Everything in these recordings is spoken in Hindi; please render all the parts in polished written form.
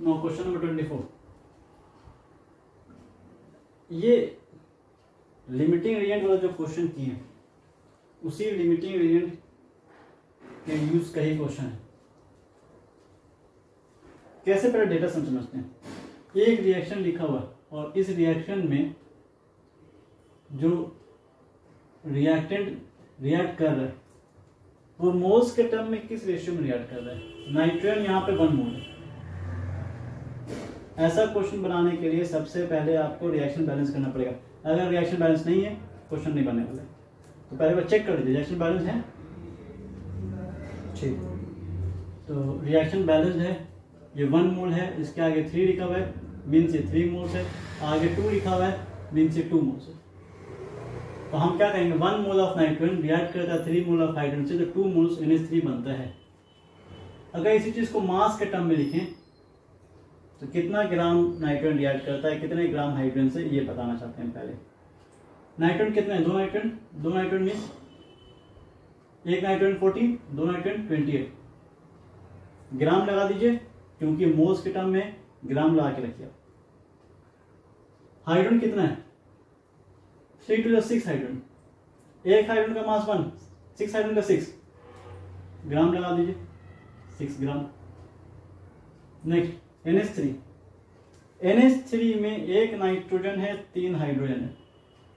नो क्वेश्चन नंबर 24, ये लिमिटिंग रिएजेंट वाला जो क्वेश्चन किए उसी लिमिटिंग रिएजेंट के यूज का ही क्वेश्चन है। कैसे पहले डेटा समझते हैं। एक रिएक्शन लिखा हुआ और इस रिएक्शन में जो रिएक्टेंट रिएक्ट कर रहा है वो मोल्स के टर्म में किस रेशियो में रिएक्ट कर रहा है। नाइट्रोजन यहाँ पे 1 मोल है। ऐसा क्वेश्चन बनाने के लिए सबसे पहले आपको रिएक्शन बैलेंस करना पड़ेगा। अगर रिएक्शन बैलेंस नहीं है क्वेश्चन नहीं बनने वाला। तो पहले बार चेक कर लीजिए रिएक्शन बैलेंस है, ठीक। तो रिएक्शन बैलेंस है, ये 1 मोल है, इसके आगे 3 लिखा हुआ है मीन्स ये 3 मोल्स है, आगे 2 लिखा हुआ है मीन्स ये 2 मोल्स है। तो हम क्या कहेंगे 1 मोल ऑफ नाइट्रोजन रिएक्ट करता है 3 मोल ऑफ हाइड्रोजन से, तो 2 मोल्स NH3 बनता है। अगर इसी चीज को मास के टर्म में लिखें तो कितना ग्राम नाइट्रोजन रिएक्ट करता है कितने ग्राम हाइड्रोजन से, ये बताना चाहते हैं पहले। नाइट्रोजन कितने हैं, 2 नाइट्रोजन मीन्स 1 नाइट्रोजन 14, 2 नाइट्रोजन 28 ग्राम लगा दीजिए क्योंकि मोल्स के टर्म में ग्राम लगा के रखिए। हाइड्रोजन कितना है 3 to the 6 हाइड्रोजन, एक हाइड्रोजन का मास 1, 6 हाइड्रोजन का 6 ग्राम लगा दीजिए 6 ग्राम। नेक्स्ट NH3 में एक नाइट्रोजन है 3 हाइड्रोजन है,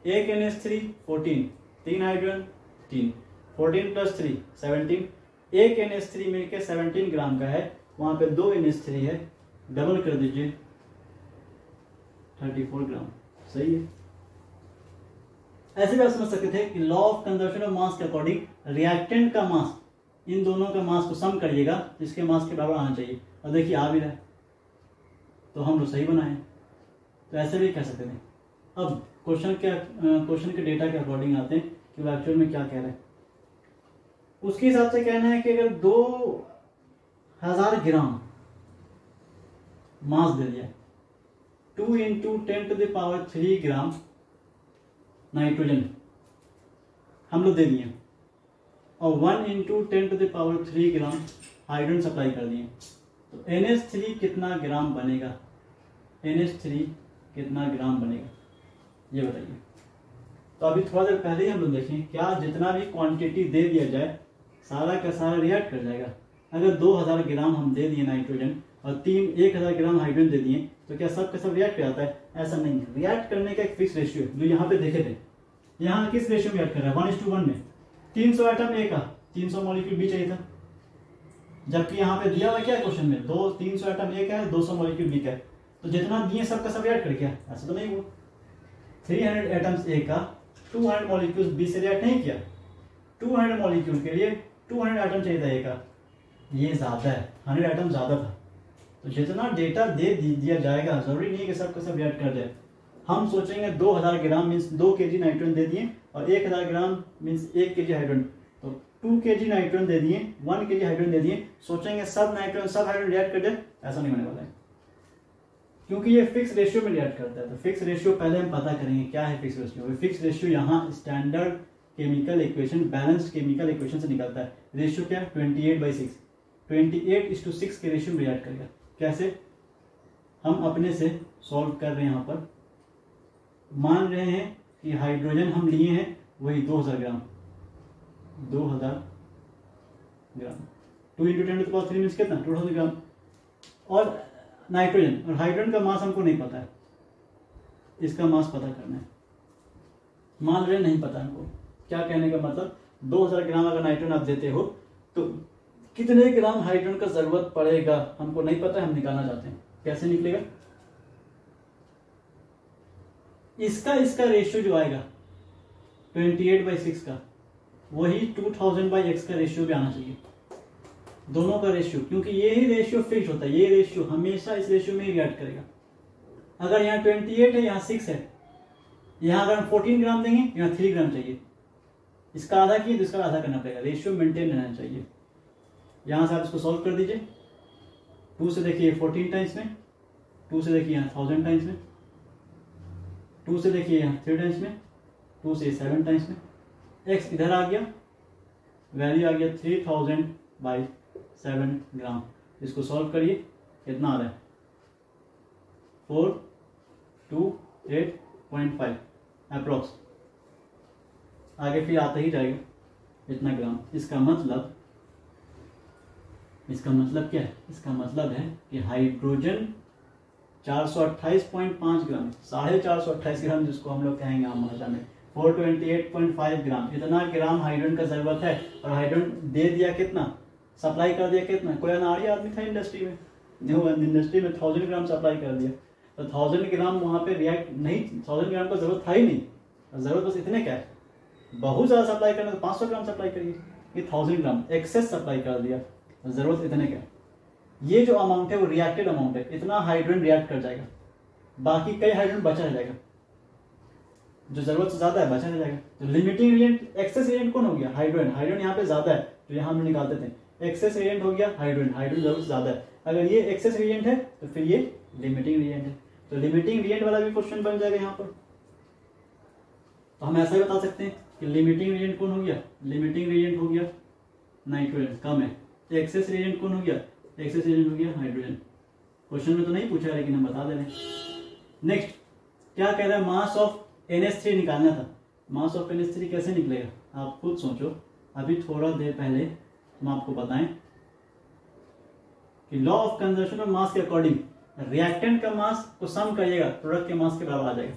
एक NH3 14, 3 हाइड्रोजन 3, 14 + 3 17, एक NH3 मिलकर 17 ग्राम का है, वहां पे 2 NH3 है, डबल कर दीजिए 34 ग्राम। सही है। ऐसे भी आप समझ सकते थे कि law of conservation of mass के अकॉर्डिंग रिएक्टेंट का मास इन दोनों का मास को सम करिएगा जिसके मास के बराबर आना चाहिए, और देखिए आ भी रहा है तो हम लोग सही बनाए। तो ऐसे भी कह सकते थे। अब क्वेश्चन के डेटा के अकॉर्डिंग आते हैं कि वो एक्चुअल में क्या कह रहे हैं। उसके हिसाब से कहना है कि अगर 2000 ग्राम मास दे दिया, 2 × 10⁻³ ग्राम नाइट्रोजन हम लोग दे दिए और 1 × 10⁻³ ग्राम हाइड्रोजन सप्लाई कर दिए, तो NH3 कितना ग्राम बनेगा, NH3 कितना ग्राम बनेगा ये बताइए। तो अभी थोड़ा देर पहले ही हम लोग देखें क्या जितना भी क्वांटिटी दे दिया जाए सारा का सारा रिएक्ट कर जाएगा। अगर 2000 ग्राम हम दे दिए नाइट्रोजन और 1000 ग्राम हाइड्रोजन दे दिए तो क्या सब का सब रिएक्ट कर जाता है? ऐसा नहीं है। रिएक्ट करने का एक फिक्स रेशियो जो यहाँ पे देखे थे, यहाँ किस रेशियो में रिएक्ट कर रहा है 1:1 में। 300 एटम ए का 300 मॉलिक्यूल बी चाहिए था, जबकि यहाँ पे दिया हुआ क्या क्वेश्चन में 300 एटम ए का है 200 मॉलिक्यूल बी का है, तो जितना दिए सबका सब रिएक्ट कर गया। ऐसा तो नहीं हुआ। 300 एटम्स ए का 200 मॉलिक्यूल्स बी से रिएक्ट नहीं किया। 200 मॉलिक्यूल के लिए 200 एटम चाहिए था ए का, ये ज्यादा है, 100 एटम ज्यादा था। तो जितना डेटा दे दिया जाएगा जरूरी नहीं है कि सबका सब रिएक्ट कर जाए। हम सोचेंगे 2000 ग्राम मीन्स 2 kg नाइट्रोजन दे दिए और 1000 ग्राम मीन्स 1 kg हाइड्रोजन, तो 2 kg नाइट्रोजन दे दिए 1 kg हाइड्रोजन दे दिए, सोचेंगे सब नाइट्रोजन सब हाइड्रोजन रिएक्ट कर जाए, ऐसा नहीं होने वाला है क्योंकि ये फिक्स रेशियो में रिएक्ट करता है। तो फिक्स रेशियो पहले हम पता करेंगे क्या है फिक्स रेशियो। फिक्स रेशियो यहाँ standard chemical equation balanced chemical equation से निकलता है। रेशियो क्या है 28/6, 28:6 के रेशियो में रिएक्ट करेगा। कैसे? हम अपने से सॉल्व कर रहे हैं। यहाँ पर मान रहे हैं कि हाइड्रोजन हम लिए हैं वही 2000 ग्राम 2 × 10⁻³ मीन्स कितना 2000 ग्राम, और नाइट्रोजन और हाइड्रोजन का मास हमको नहीं पता है, इसका मास पता करना है। मान रहे नहीं पता हमको। क्या कहने का मतलब 2000 ग्राम अगर नाइट्रोजन आप देते हो तो कितने ग्राम हाइड्रोजन का जरूरत पड़ेगा हमको नहीं पता, हम निकालना चाहते हैं। कैसे निकलेगा? इसका रेशियो जो आएगा 28/6 का वही 2000/x का रेशियो भी आना चाहिए, दोनों का रेशियो, क्योंकि ये ही रेशियो फिक्स होता है। ये रेशियो हमेशा इस रेशियो में ही रिएक्ट करेगा। अगर यहाँ 28 है यहाँ 6 है, यहाँ अगर हम 14 ग्राम देंगे यहाँ 3 ग्राम चाहिए, इसका आधा किए तो इसका आधा करना पड़ेगा। रेशियो मेंटेन रहना चाहिए। यहाँ से आप इसको सॉल्व कर दीजिए। 2 से देखिए 14 टाइम्स में, 2 से देखिए यहाँ 1000 टाइम्स में, 2 से देखिए यहाँ 3 टाइम्स में, 2 से 7 टाइम्स में। x इधर आ गया, वैल्यू आ गया 3000/7 ग्राम। इसको सॉल्व करिए, कितना आ रहा है 428.5 अप्रोक्स, आगे फिर आता ही जाएगा इतना ग्राम। इसका मतलब क्या है? इसका मतलब है कि हाइड्रोजन 428.5 ग्राम, 428 ग्राम जिसको हम लोग कहेंगे आम भाषा में, 428.5 ग्राम, इतना ग्राम हाइड्रोजन का जरूरत है। और हाइड्रोजन दे दिया कितना, सप्लाई कर दिया कितना? कोई अनाड़ी आदमी था इंडस्ट्री में, जो इंडस्ट्री में 1000 ग्राम सप्लाई कर दिया, तो 1000 ग्राम वहाँ पे रिएक्ट नहीं, 1000 ग्राम का जरूरत था ही नहीं, जरूरत बस इतने क्या है, बहुत ज़्यादा सप्लाई करना तो 500 ग्राम सप्लाई करिए, ये 1000 ग्राम एक्सेस सप्लाई कर दिया, जरूरत इतने क्या। ये जो अमाउंट है वो रिएक्टेड अमाउंट है, इतना हाइड्रोजन रिएक्ट कर जाएगा, बाकी कई हाइड्रोजन बचा रह जाएगा, जो जरूरत से ज्यादा है बचा रह जाएगा। तो लिमिटिंग रिएजेंट, एक्सेस रिएजेंट कौन हो गया? हाइड्रोजन। हाइड्रोजन यहाँ पे ज्यादा है, तो यहाँ हम निकालते थे, एक्सेस रिएजेंट हो गया हाइड्रोजन, हाइड्रोजन जरूरत से ज्यादा है। अगर ये एक्सेस रिएजेंट है तो फिर ये लिमिटिंग रिएजेंट है, तो लिमिटिंग रिएजेंट वाला भी क्वेश्चन बन जाएगा यहाँ पर। तो हम ऐसा ही बता सकते हैं कि लिमिटिंग रिएजेंट कौन हो गया? लिमिटिंग रिएजेंट हो गया नाइट्रोजन, कम है। एक्सेस रिएजेंट कौन हो गया? एक्सेस रिएजेंट हो गया हाइड्रोजन। क्वेश्चन में तो नहीं पूछा है लेकिन हम बता दे रहे हैं। नेक्स्ट क्या कह रहा है? मास ऑफ NH3 निकालना था। मास ऑफ NH3 कैसे निकलेगा आप खुद सोचो। अभी थोड़ा देर पहले हम आपको बताएं कि law of conservation of mass के अकॉर्डिंग रिएक्टेंट का मास को सम करिएगा, प्रोडक्ट के मास के बराबर आ जाएगा।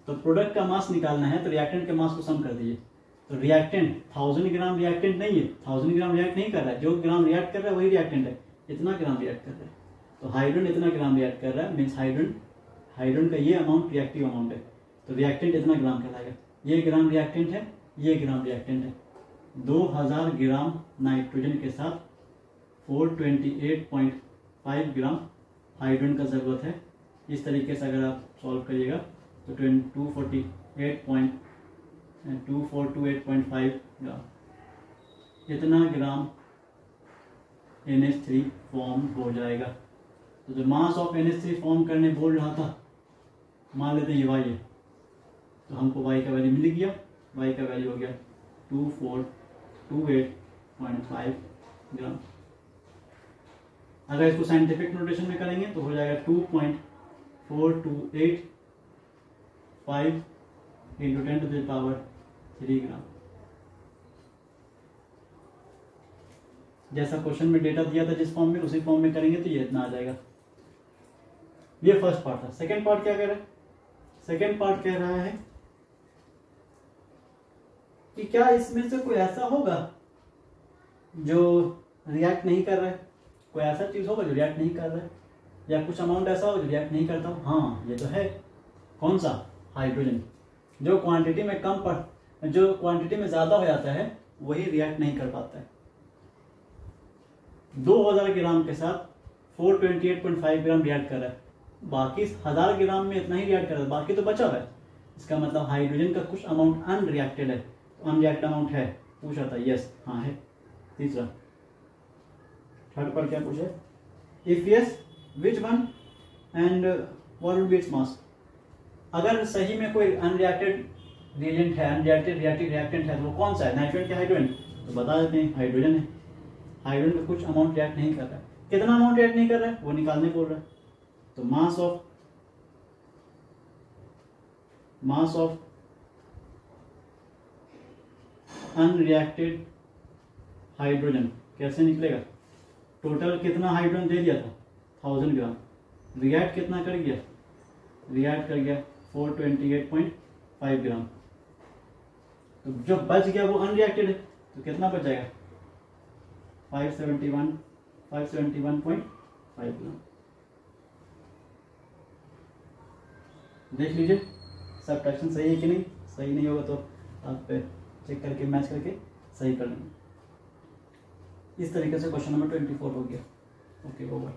तो प्रोडक्ट का मास निकालना है तो रिएक्टेंट के मास को सम कर दीजिए। तो रिएक्टेंट 1000 ग्राम रिएक्टेंट नहीं है, 1000 ग्राम रिएक्ट नहीं कर रहा है, जो ग्राम रिएक्ट कर रहा है वही रिएक्टेंट है, इतना ग्राम रिएक्ट कर रहा है। तो हाइड्रोजन इतना ग्राम रिएक्ट कर रहा है, मीन्स हाइड्रोजन का ये अमाउंट रिएक्टिव अमाउंट है, तो रिएक्टेंट इतना ग्राम कहलाएगा। ये ग्राम रिएक्टेंट है, ये ग्राम रिएक्टेंट है। 2000 ग्राम नाइट्रोजन के साथ 428.5 ग्राम हाइड्रोजन का जरूरत है। इस तरीके से अगर आप सॉल्व करिएगा तो 2428.5 ग्राम, इतना ग्राम NH3 फॉर्म हो जाएगा। तो जो मास ऑफ NH3 फॉर्म करने बोल रहा था, मान लेते हैं ये y है, तो हमको y का वैल्यू मिल गया। y का वैल्यू हो गया 2428.5 ग्राम। अगर इसको साइंटिफिक नोटेशन में करेंगे तो हो जाएगा 2.4285 इंटू 10⁻³ ग्राम। जैसा क्वेश्चन में डेटा दिया था जिस फॉर्म में, उसी फॉर्म में करेंगे तो ये इतना आ जाएगा। ये फर्स्ट पार्ट था। सेकेंड पार्ट क्या कह रहा है? सेकेंड पार्ट कह रहा है कि क्या इसमें से कोई ऐसा होगा जो रिएक्ट नहीं कर रहा है, कोई ऐसा चीज होगा जो रिएक्ट नहीं कर रहा है, या कुछ अमाउंट ऐसा होगा जो रिएक्ट नहीं करता हो। हाँ, ये तो है। कौन सा? हाइड्रोजन। जो क्वांटिटी में कम पड़, जो क्वांटिटी में ज्यादा हो जाता है वही रिएक्ट नहीं कर पाता है। 2000 ग्राम के साथ 428.5 ग्राम रिएक्ट कर रहा है, बाकी 1000 ग्राम में इतना ही रिएक्ट कर रहा है, बाकी तो बचा हुआ है। इसका मतलब हाइड्रोजन का कुछ अमाउंट अनरिएक्टेड है। अनरिएक्टेड अमाउंट है, पूछा था, यस, हाँ है। तीसरा, थर्ड पर क्या पूछा? If yes which one and what will be its mass. अगर सही में कोई अनरिएक्टेड रिएजेंट है, अनरिएक्टेड रिएक्टेंट है, तो वो कौन सा है? नाइट्रोजन क्या हाइड्रोजन? तो बता देते हैं हाइड्रोजन है। हाइड्रोजन का कुछ अमाउंट रिएक्ट नहीं कर रहा है। कितना अमाउंट रिएक्ट नहीं कर रहा है वो निकालने बोल रहा है। तो मास ऑफ अनरिएक्टेड हाइड्रोजन कैसे निकलेगा? टोटल कितना हाइड्रोजन दे दिया था? 1000 ग्राम। रिएक्ट कितना कर गया? रिएक्ट कर गया 428.5 ग्राम। तो जो बच गया वो अनरिएक्टेड है, तो कितना बच जाएगा? 571.5 ग्राम। देख लीजिए सबट्रैक्शन सही है कि नहीं। सही नहीं होगा तो आप चेक करके मैच करके सही कर लेंगे। इस तरीके से क्वेश्चन नंबर 24 हो गया। Okay, over.